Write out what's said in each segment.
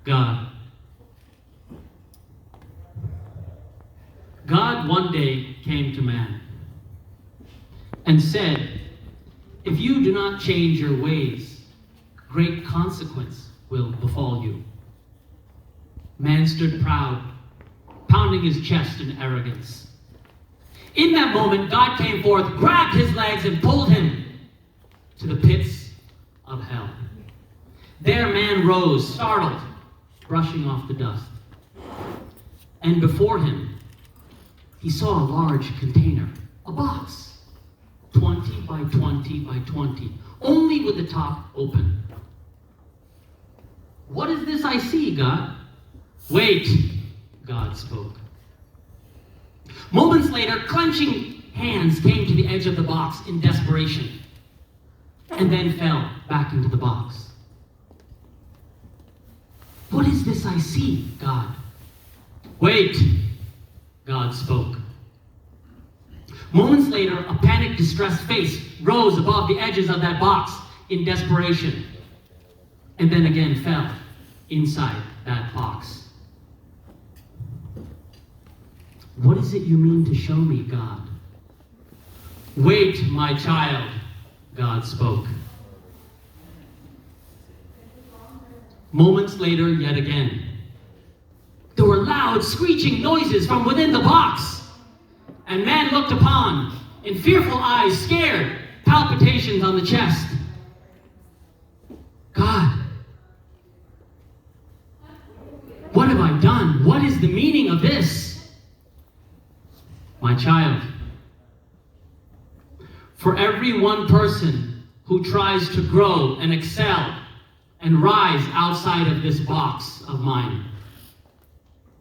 God. God one day came to man and said, "If you do not change your ways, great consequence will befall you." Man stood proud, pounding his chest in arrogance. In that moment, God came forth, grabbed his legs, and pulled him to the pits of hell. There man rose, startled, brushing off the dust. And before him, he saw a large container, a box, 20 by 20 by 20, only with the top open. "What is this I see, God?" "Wait," God spoke. Moments later, clenching hands came to the edge of the box in desperation, and then fell back into the box. "What is this I see, God?" "Wait," God spoke. Moments later, a panicked, distressed face rose above the edges of that box in desperation, and then again fell inside that box. "What is it you mean to show me, God?" "Wait, my child," God spoke. Moments later, yet again, there were loud, screeching noises from within the box. And man looked upon, in fearful eyes, scared, palpitations on the chest. "God, what have I done? What is the meaning of this?" "My child, for every one person who tries to grow and excel and rise outside of this box of mine,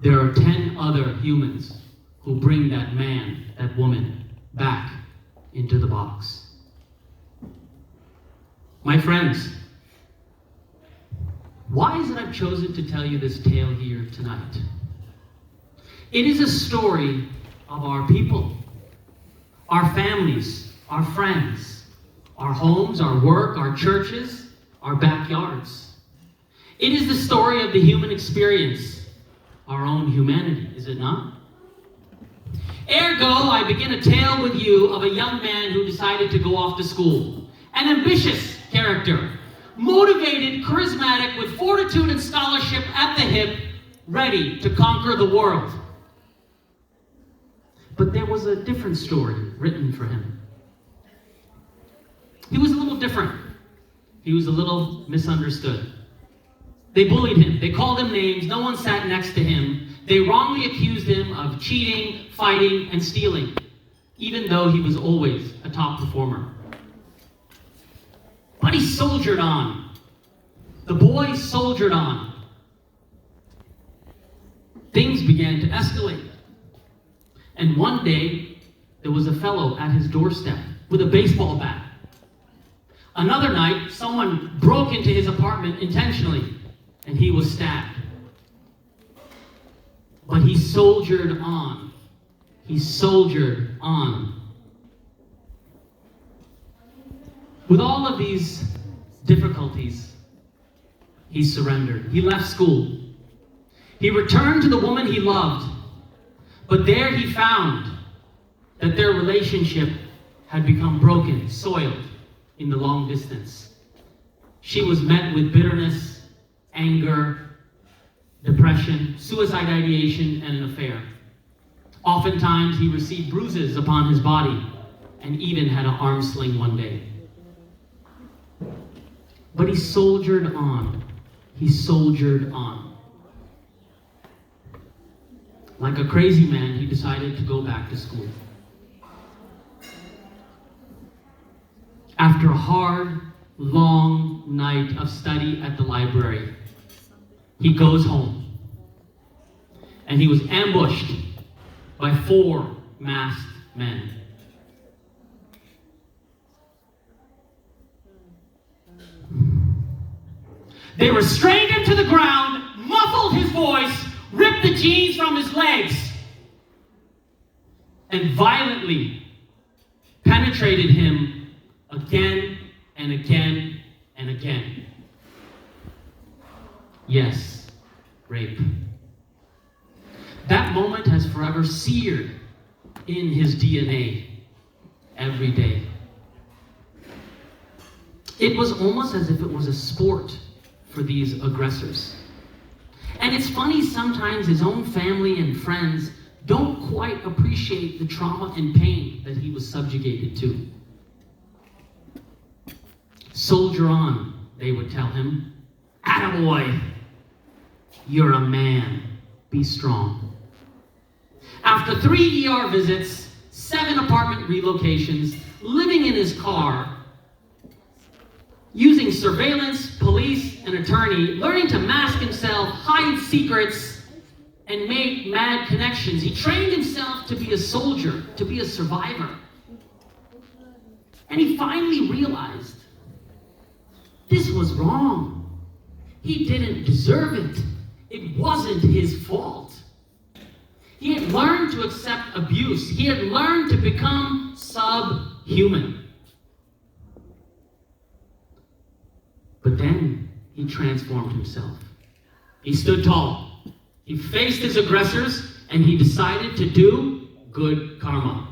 there are 10 other humans who bring that man, that woman, back into the box." My friends, why is it I've chosen to tell you this tale here tonight? It is a story of our people, our families, our friends, our homes, our work, our churches, our backyards. It is the story of the human experience, our own humanity, is it not? Ergo, I begin a tale with you of a young man who decided to go off to school. An ambitious character, motivated, charismatic, with fortitude and scholarship at the hip, ready to conquer the world. But there was a different story written for him. He was a little different. He was a little misunderstood. They bullied him. They called him names. No one sat next to him. They wrongly accused him of cheating, fighting, and stealing, even though he was always a top performer. But he soldiered on. The boy soldiered on. Things began to escalate. And one day, there was a fellow at his doorstep with a baseball bat. Another night, someone broke into his apartment intentionally, and he was stabbed. But he soldiered on. He soldiered on. With all of these difficulties, he surrendered. He left school. He returned to the woman he loved. But there he found that their relationship had become broken, soiled in the long distance. She was met with bitterness, anger, depression, suicide ideation, and an affair. Oftentimes, he received bruises upon his body and even had an arm sling one day. But he soldiered on. He soldiered on. Like a crazy man, he decided to go back to school. After a hard, long night of study at the library, he goes home. And he was ambushed by 4 masked men. They restrained him to the ground, muffled his voice, ripped the jeans from his legs, and violently penetrated him again and again and again. Yes, rape. That moment has forever seared in his DNA every day. It was almost as if it was a sport for these aggressors. And it's funny, sometimes his own family and friends don't quite appreciate the trauma and pain that he was subjugated to. Soldier on, they would tell him. Attaboy, you're a man, be strong. After 3 ER visits, 7 apartment relocations, living in his car, using surveillance, police, and attorney, learning to mask himself, hide secrets, and make mad connections. He trained himself to be a soldier, to be a survivor. And he finally realized this was wrong. He didn't deserve it. It wasn't his fault. He had learned to accept abuse. He had learned to become subhuman. But then he transformed himself. He stood tall. He faced his aggressors, and he decided to do good karma.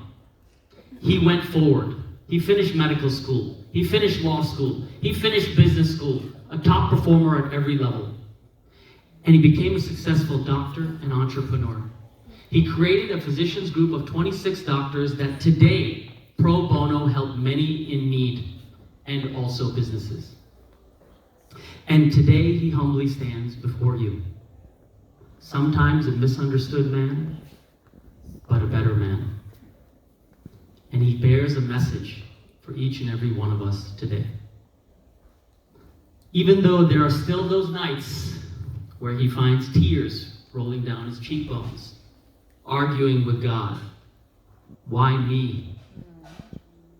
He went forward. He finished medical school. He finished law school. He finished business school, a top performer at every level. And he became a successful doctor and entrepreneur. He created a physicians group of 26 doctors that today, pro bono, help many in need, and also businesses. And today he humbly stands before you. Sometimes a misunderstood man, but a better man. And he bears a message for each and every one of us today. Even though there are still those nights where he finds tears rolling down his cheekbones, arguing with God, why me?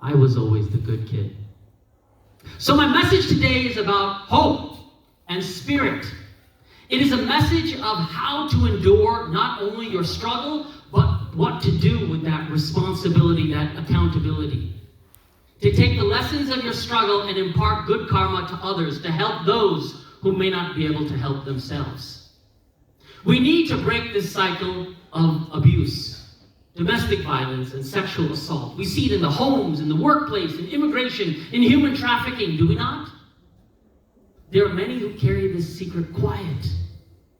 I was always the good kid. So my message today is about hope and spirit. It is a message of how to endure not only your struggle, but what to do with that responsibility, that accountability. To take the lessons of your struggle and impart good karma to others, to help those who may not be able to help themselves. We need to break this cycle of abuse, domestic violence, and sexual assault. We see it in the homes, in the workplace, in immigration, in human trafficking, do we not? There are many who carry this secret quiet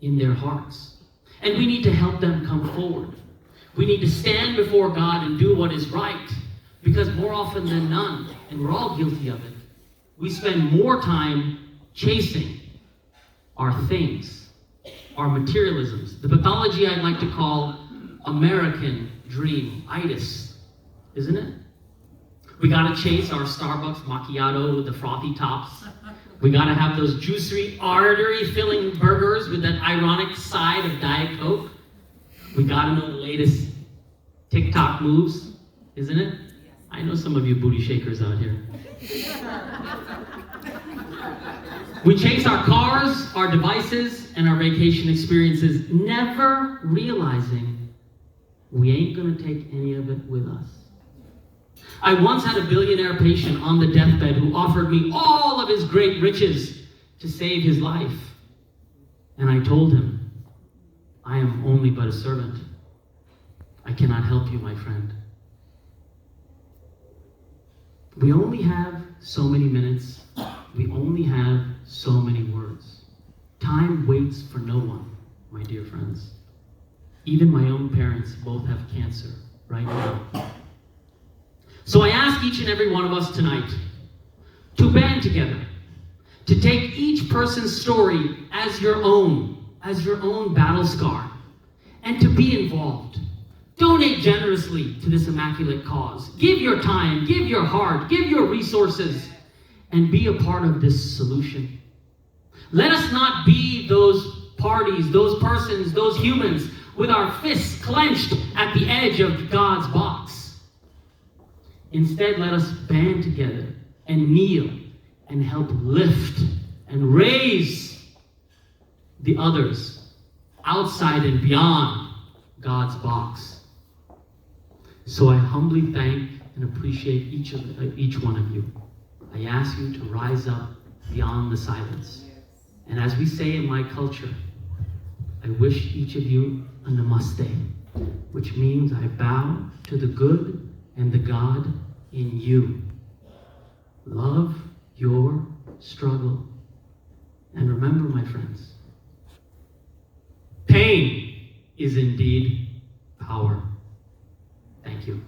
in their hearts. And we need to help them come forward. We need to stand before God and do what is right. Because more often than none, and we're all guilty of it, we spend more time chasing our things, our materialisms, the pathology I'd like to call American dream-itis, isn't it? We gotta chase our Starbucks macchiato with the frothy tops. We gotta have those juicy, artery-filling burgers with that ironic side of Diet Coke. We gotta know the latest TikTok moves, isn't it? I know some of you booty shakers out here. We chase our cars, our devices, and our vacation experiences, never realizing we ain't gonna take any of it with us. I once had a billionaire patient on the deathbed who offered me all of his great riches to save his life. And I told him, I am only but a servant. I cannot help you, my friend. We only have so many minutes. We only have so many words. Time waits for no one, my dear friends. Even my own parents both have cancer right now. So I ask each and every one of us tonight to band together, to take each person's story as your own battle scar, and to be involved. Donate generously to this immaculate cause. Give your time, give your heart, give your resources, and be a part of this solution. Let us not be those parties, those persons, those humans with our fists clenched at the edge of God's box. Instead, let us band together and kneel and help lift and raise the others outside and beyond God's box. So I humbly thank and appreciate each one of you. I ask you to rise up beyond the silence. And as we say in my culture, I wish each of you a namaste, which means I bow to the good and the God in you. Love your struggle. And remember, my friends, pain is indeed power. Thank you.